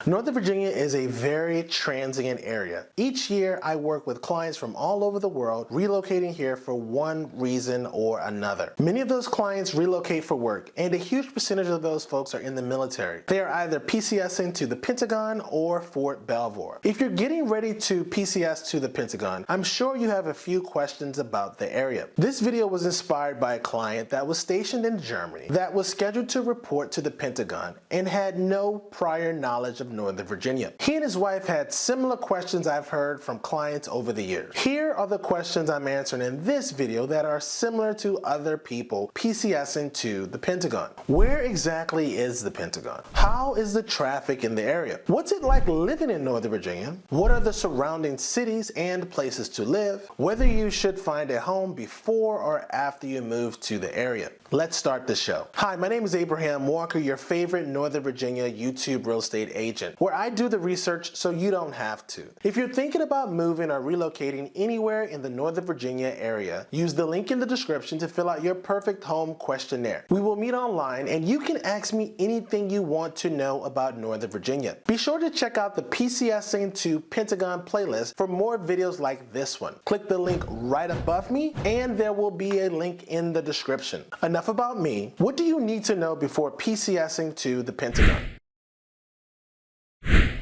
Northern Virginia is a very transient area. Each year I work with clients from all over the world relocating here for one reason or another. Many of those clients relocate for work, and a huge percentage of those folks are in the military. They are either PCSing to the Pentagon or Fort Belvoir. If you're getting ready to PCS to the Pentagon, I'm sure you have a few questions about the area. This video was inspired by a client that was stationed in Germany that was scheduled to report to the Pentagon and had no prior knowledge of Northern Virginia. He and his wife had similar questions I've heard from clients over the years. Here are the questions I'm answering in this video that are similar to other people PCSing to the Pentagon. Where exactly is the Pentagon? How is the traffic in the area? What's it like living in Northern Virginia? What are the surrounding cities and places to live? Whether you should find a home before or after you move to the area. Let's start the show. Hi, my name is Abraham Walker, your favorite Northern Virginia YouTube real estate agent, where I do the research so you don't have to. If you're thinking about moving or relocating anywhere in the Northern Virginia area, use the link in the description to fill out your perfect home questionnaire. We will meet online and you can ask me anything you want to know about Northern Virginia. Be sure to check out the PCSing to Pentagon playlist for more videos like this one. Click the link right above me and there will be a link in the description. Enough about me. What do you need to know before PCSing to the Pentagon?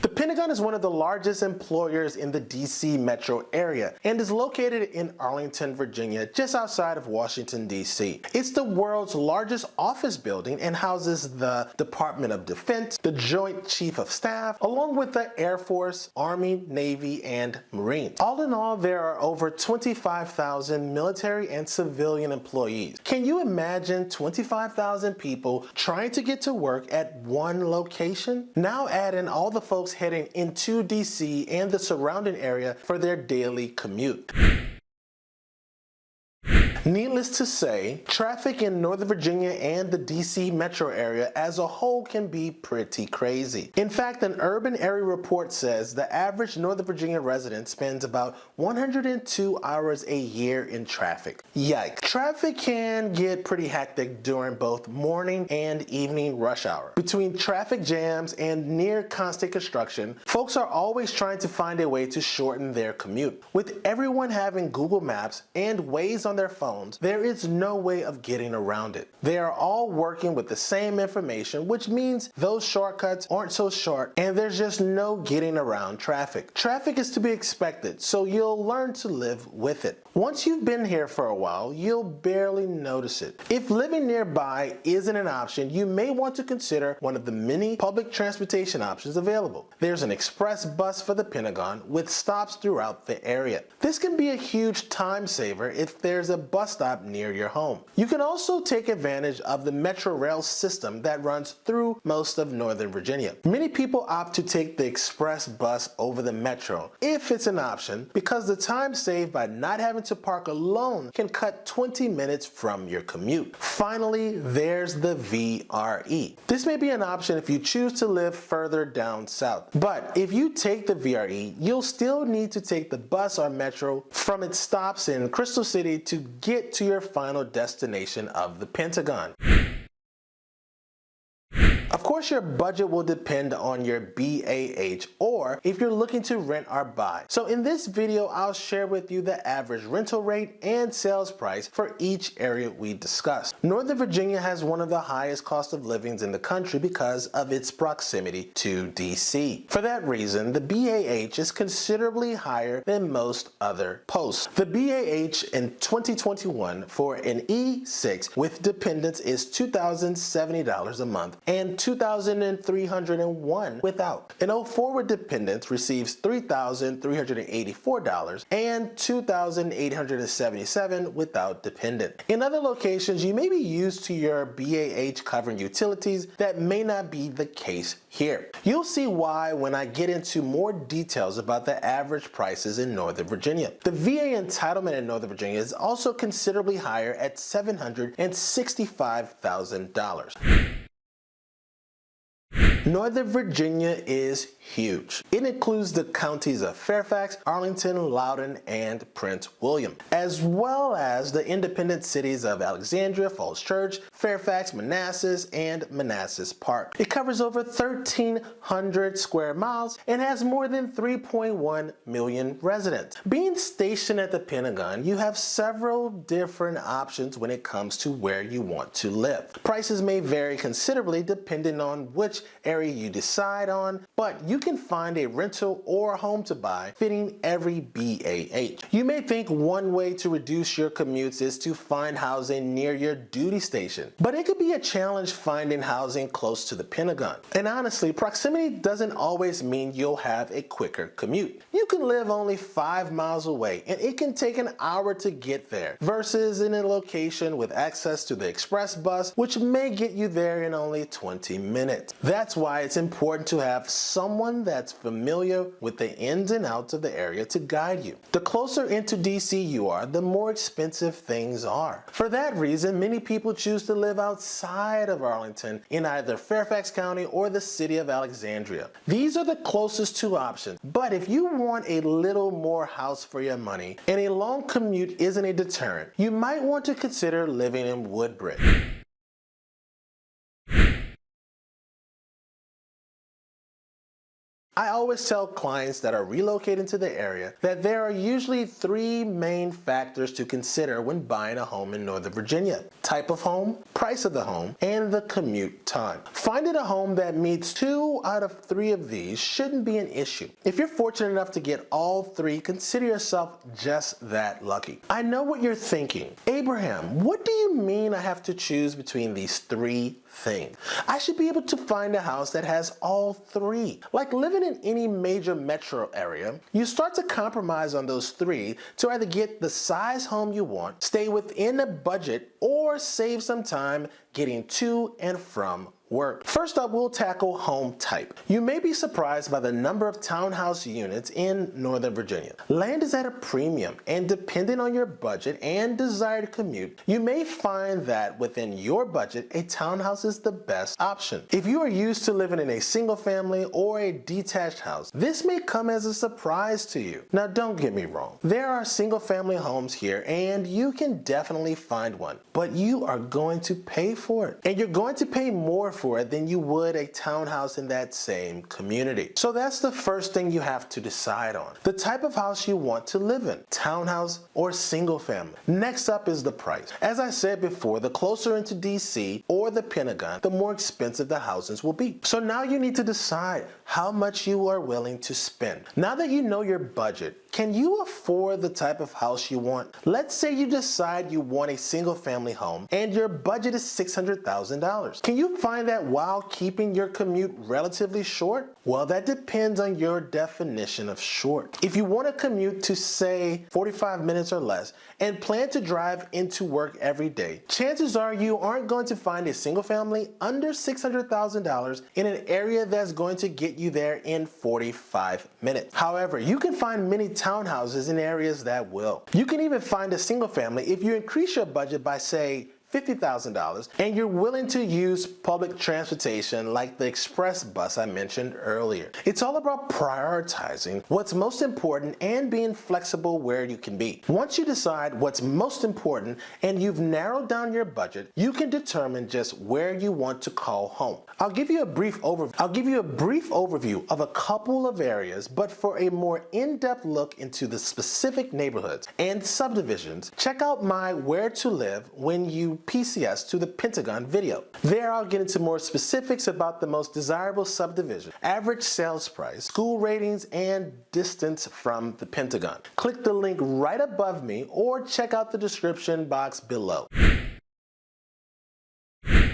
The Pentagon is one of the largest employers in the DC metro area and is located in Arlington, Virginia, just outside of Washington, D.C. It's the world's largest office building and houses the Department of Defense, the Joint Chief of Staff, along with the Air Force, Army, Navy, and Marines. All in all, there are over 25,000 military and civilian employees. Can you imagine 25,000 people trying to get to work at one location? Now add in all the folks heading into DC and the surrounding area for their daily commute. Needless to say, traffic in Northern Virginia and the DC metro area as a whole can be pretty crazy. In fact, an urban area report says the average Northern Virginia resident spends about 102 hours a year in traffic. Yikes. Traffic can get pretty hectic during both morning and evening rush hour. Between traffic jams and near constant construction, folks are always trying to find a way to shorten their commute. With everyone having Google Maps and Waze on their phone, there is no way of getting around it. They are all working with the same information, which means those shortcuts aren't so short and there's just no getting around traffic. Traffic is to be expected, so you'll learn to live with it. Once you've been here for a while, you'll barely notice it. If living nearby isn't an option, you may want to consider one of the many public transportation options available. There's an express bus for the Pentagon with stops throughout the area. This can be a huge time saver if there's a bus stop near your home. You can also take advantage of the Metro Rail system that runs through most of Northern Virginia. Many people opt to take the express bus over the Metro if it's an option because the time saved by not having to park alone can cut 20 minutes from your commute. Finally, there's the VRE. This may be an option if you choose to live further down south, but if you take the VRE, you'll still need to take the bus or Metro from its stops in Crystal City to get to your final destination of the Pentagon. Of course, your budget will depend on your BAH or if you're looking to rent or buy. So in this video, I'll share with you the average rental rate and sales price for each area we discussed. Northern Virginia has one of the highest cost of livings in the country because of its proximity to DC. For that reason, the BAH is considerably higher than most other posts. The BAH in 2021 for an E6 with dependents is $2,070 a month and $2,301 without. An 04 with dependents receives $3,384 and $2,877 without dependent. In other locations, you may be used to your BAH covering utilities. That may not be the case here. You'll see why when I get into more details about the average prices in Northern Virginia. The VA entitlement in Northern Virginia is also considerably higher at $765,000. Northern Virginia is huge. It includes the counties of Fairfax, Arlington, Loudoun, and Prince William, as well as the independent cities of Alexandria, Falls Church, Fairfax, Manassas, and Manassas Park. It covers over 1,300 square miles and has more than 3.1 million residents. Being stationed at the Pentagon, you have several different options when it comes to where you want to live. Prices may vary considerably depending on which area you decide on, but you can find a rental or a home to buy fitting every BAH. You may think one way to reduce your commutes is to find housing near your duty station, but it could be a challenge finding housing close to the Pentagon. And honestly, proximity doesn't always mean you'll have a quicker commute. You can live only 5 miles away and it can take an hour to get there, versus in a location with access to the express bus, which may get you there in only 20 minutes. That's why it's important to have someone that's familiar with the ins and outs of the area to guide you. The closer into DC you are, the more expensive things are. For that reason, many people choose to live outside of Arlington in either Fairfax County or the city of Alexandria. These are the closest two options, but if you want a little more house for your money and a long commute isn't a deterrent, you might want to consider living in Woodbridge. I always tell clients that are relocating to the area that there are usually 3 main factors to consider when buying a home in Northern Virginia: type of home, price of the home, and the commute time. Finding a home that meets 2 out of 3 of these shouldn't be an issue. If you're fortunate enough to get all 3, consider yourself just that lucky. I know what you're thinking. Abraham, what do you mean I have to choose between these 3 things? I should be able to find a house that has all 3. Like living in any major metro area, you start to compromise on those 3 to either get the size home you want, stay within a budget, or save some time getting to and from work. First up, we'll tackle home type. You may be surprised by the number of townhouse units in Northern Virginia. Land is at a premium, and depending on your budget and desired commute, you may find that within your budget, a townhouse is the best option. If you are used to living in a single family or a detached house, this may come as a surprise to you. Now, don't get me wrong. There are single family homes here, and you can definitely find one, but you are going to pay for it, and you're going to pay more for it than you would a townhouse in that same community. So that's the first thing you have to decide on: the type of house you want to live in, townhouse or single family. Next up is the price. As I said before, the closer into DC or the Pentagon, the more expensive the houses will be. So now you need to decide how much you are willing to spend. Now that you know your budget, can you afford the type of house you want? Let's say you decide you want a single family home and your budget is $600,000. Can you find that while keeping your commute relatively short? Well, that depends on your definition of short. If you want to commute to, say, 45 minutes or less and plan to drive into work every day, chances are you aren't going to find a single family under $600,000 in an area that's going to get you there in 45 minutes. However, you can find many townhouses in areas that will. You can even find a single family if you increase your budget by, say, $50,000 and you're willing to use public transportation like the express bus I mentioned earlier. It's all about prioritizing what's most important and being flexible where you can be. Once you decide what's most important and you've narrowed down your budget, you can determine just where you want to call home. I'll give you a brief overview of a couple of areas, but for a more in-depth look into the specific neighborhoods and subdivisions, check out my Where to Live When You PCS to the Pentagon video. There I'll get into more specifics about the most desirable subdivision, average sales price, school ratings, and distance from the Pentagon. Click the link right above me or check out the description box below.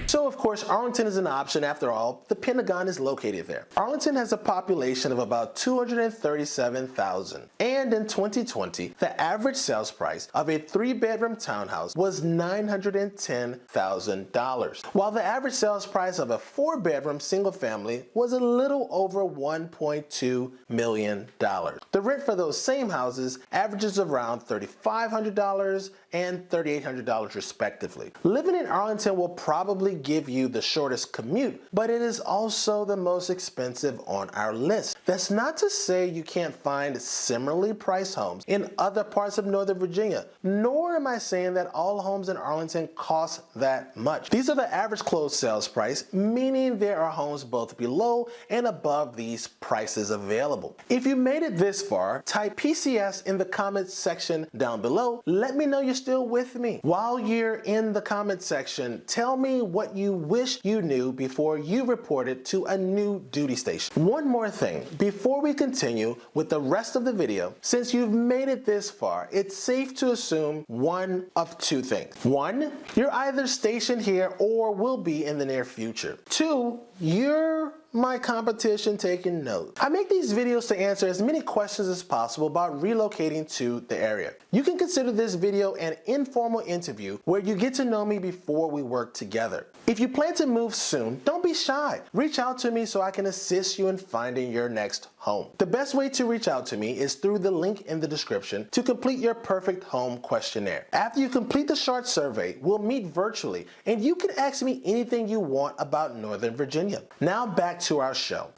So of course, Arlington is an option. After all, the Pentagon is located there. Arlington has a population of about 237,000, and in 2020, the average sales price of a 3-bedroom townhouse was $910,000, while the average sales price of a 4-bedroom single family was a little over $1.2 million. The rent for those same houses averages around $3,500 and $3,800 respectively. Living in Arlington will probably give you the shortest commute, but it is also the most expensive on our list. That's not to say you can't find similarly priced homes in other parts of Northern Virginia, nor am I saying that all homes in Arlington cost that much. These are the average closed sales price, meaning there are homes both below and above these prices available. If you made it this far, type PCS in the comments section down below. Let me know you're still with me. While you're in the comment section, tell me what you wish you knew before you reported to a new duty station. One more thing, before we continue with the rest of the video, since you've made it this far, it's safe to assume one of two things. One, you're either stationed here or will be in the near future. Two, you're my competition taking notes. I make these videos to answer as many questions as possible about relocating to the area. You can consider this video an informal interview where you get to know me before we work together. If you plan to move soon, don't be shy. Reach out to me so I can assist you in finding your next home. The best way to reach out to me is through the link in the description to complete your perfect home questionnaire. After you complete the short survey, we'll meet virtually and you can ask me anything you want about Northern Virginia. Now back to our show.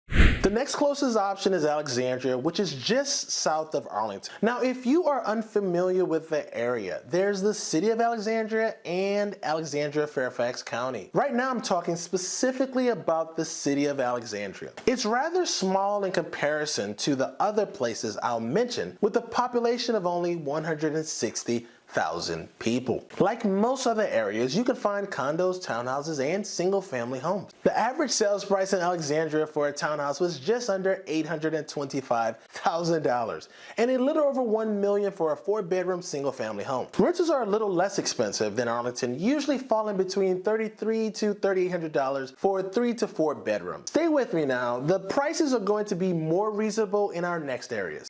The next closest option is Alexandria, which is just south of Arlington. Now, if you are unfamiliar with the area, there's the city of Alexandria and Alexandria, Fairfax County. Right now, I'm talking specifically about the city of Alexandria. It's rather small in comparison to the other places I'll mention, with a population of only 160,000 people. Like most other areas, you can find condos, townhouses, and single-family homes. The average sales price in Alexandria for a townhouse was just under $825,000, and a little over $1 million for a 4-bedroom single-family home. Rentals are a little less expensive than Arlington, usually falling between $3,300 to $3,800 for a 3 to 4 bedroom. Stay with me now. The prices are going to be more reasonable in our next areas.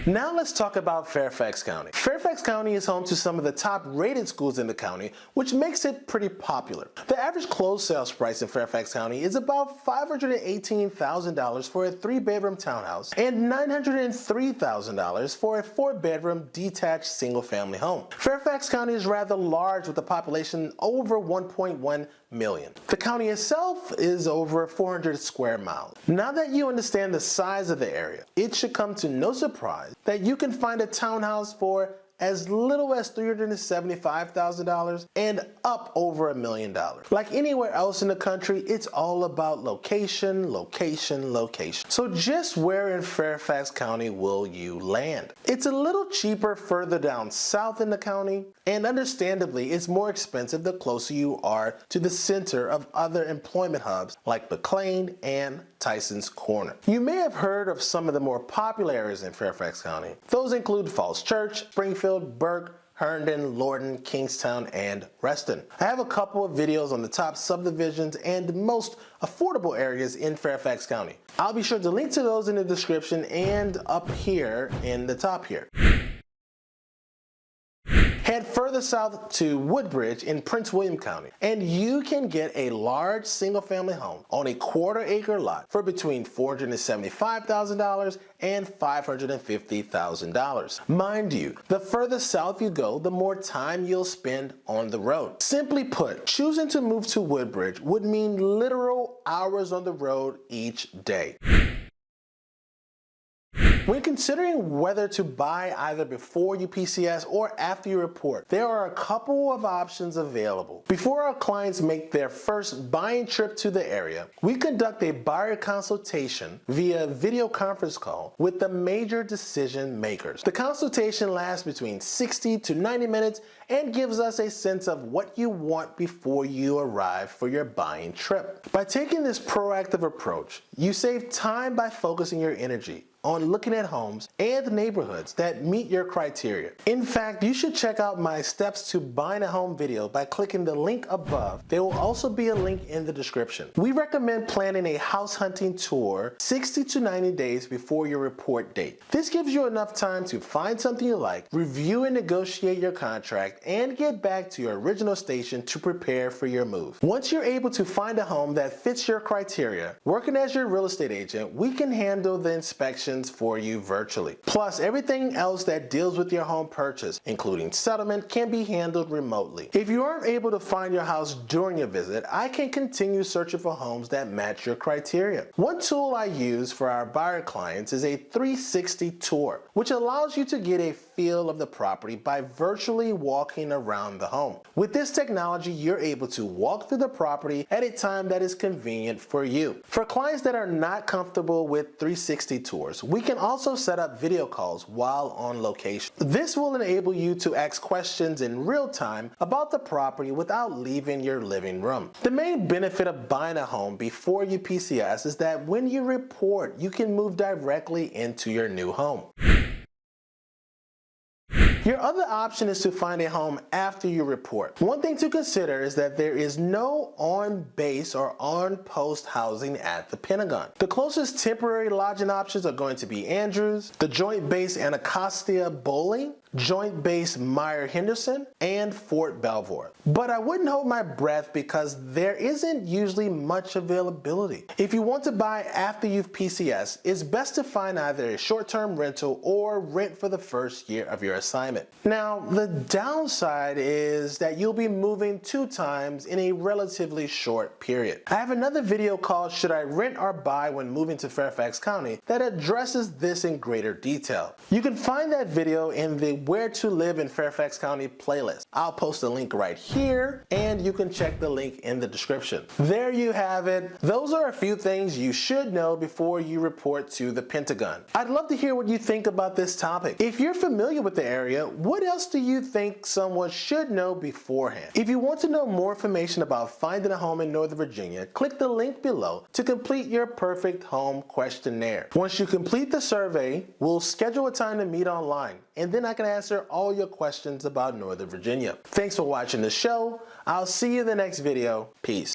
Now let's talk about Fairfax County. Fairfax County is home to some of the top rated schools in the county, which makes it pretty popular. The average closed sales price in Fairfax County is about $518,000 for a 3-bedroom townhouse and $903,000 for a 4-bedroom detached single-family home. Fairfax County is rather large with a population over 1.1 million. The county itself is over 400 square miles. Now that you understand the size of the area, it should come to no surprise that you can find a townhouse for as little as $375,000 and up over $1 million. Like anywhere else in the country, it's all about location, location, location. So just where in Fairfax County will you land? It's a little cheaper further down south in the county, and understandably, it's more expensive the closer you are to the center of other employment hubs like McLean and Tyson's Corner. You may have heard of some of the more popular areas in Fairfax County. Those include Falls Church, Springfield, Burke, Herndon, Lorton, Kingstown, and Reston. I have a couple of videos on the top subdivisions and most affordable areas in Fairfax County. I'll be sure to link to those in the description and up here in the top here. Head further south to Woodbridge in Prince William County, and you can get a large single-family home on a 1/4-acre lot for between $475,000 and $550,000. Mind you, the further south you go, the more time you'll spend on the road. Simply put, choosing to move to Woodbridge would mean literal hours on the road each day. When considering whether to buy either before you PCS or after you report, there are a couple of options available. Before our clients make their first buying trip to the area, we conduct a buyer consultation via video conference call with the major decision makers. The consultation lasts between 60 to 90 minutes and gives us a sense of what you want before you arrive for your buying trip. By taking this proactive approach, you save time by focusing your energy on looking at homes and neighborhoods that meet your criteria. In fact, you should check out my steps to buying a home video by clicking the link above. There will also be a link in the description. We recommend planning a house hunting tour 60 to 90 days before your report date. This gives you enough time to find something you like, review and negotiate your contract, and get back to your original station to prepare for your move. Once you're able to find a home that fits your criteria, working as your real estate agent, we can handle the inspection inspections for you virtually. Plus, everything else that deals with your home purchase, including settlement, can be handled remotely. If you aren't able to find your house during your visit, I can continue searching for homes that match your criteria. One tool I use for our buyer clients is a 360 tour, which allows you to get a feel of the property by virtually walking around the home. With this technology, you're able to walk through the property at a time that is convenient for you. For clients that are not comfortable with 360 tours, we can also set up video calls while on location. This will enable you to ask questions in real time about the property without leaving your living room. The main benefit of buying a home before you PCS is that when you report, you can move directly into your new home. Your other option is to find a home after you report. One thing to consider is that there is no on-base or on-post housing at the Pentagon. The closest temporary lodging options are going to be Andrews, the Joint Base Anacostia Bowling, Joint Base Meyer-Henderson, and Fort Belvoir. But I wouldn't hold my breath because there isn't usually much availability. If you want to buy after you've PCS, it's best to find either a short-term rental or rent for the first year of your assignment. Now, the downside is that you'll be moving 2 times in a relatively short period. I have another video called Should I Rent or Buy When Moving to Fairfax County that addresses this in greater detail. You can find that video in the Where to Live in Fairfax County playlist. I'll post a link right here, and you can check the link in the description. There you have it. Those are a few things you should know before you report to the Pentagon. I'd love to hear what you think about this topic. If you're familiar with the area, what else do you think someone should know beforehand? If you want to know more information about finding a home in Northern Virginia, click the link below to complete your perfect home questionnaire. Once you complete the survey, we'll schedule a time to meet online, and then I can answer all your questions about Northern Virginia. Thanks for watching the show. I'll see you in the next video. Peace.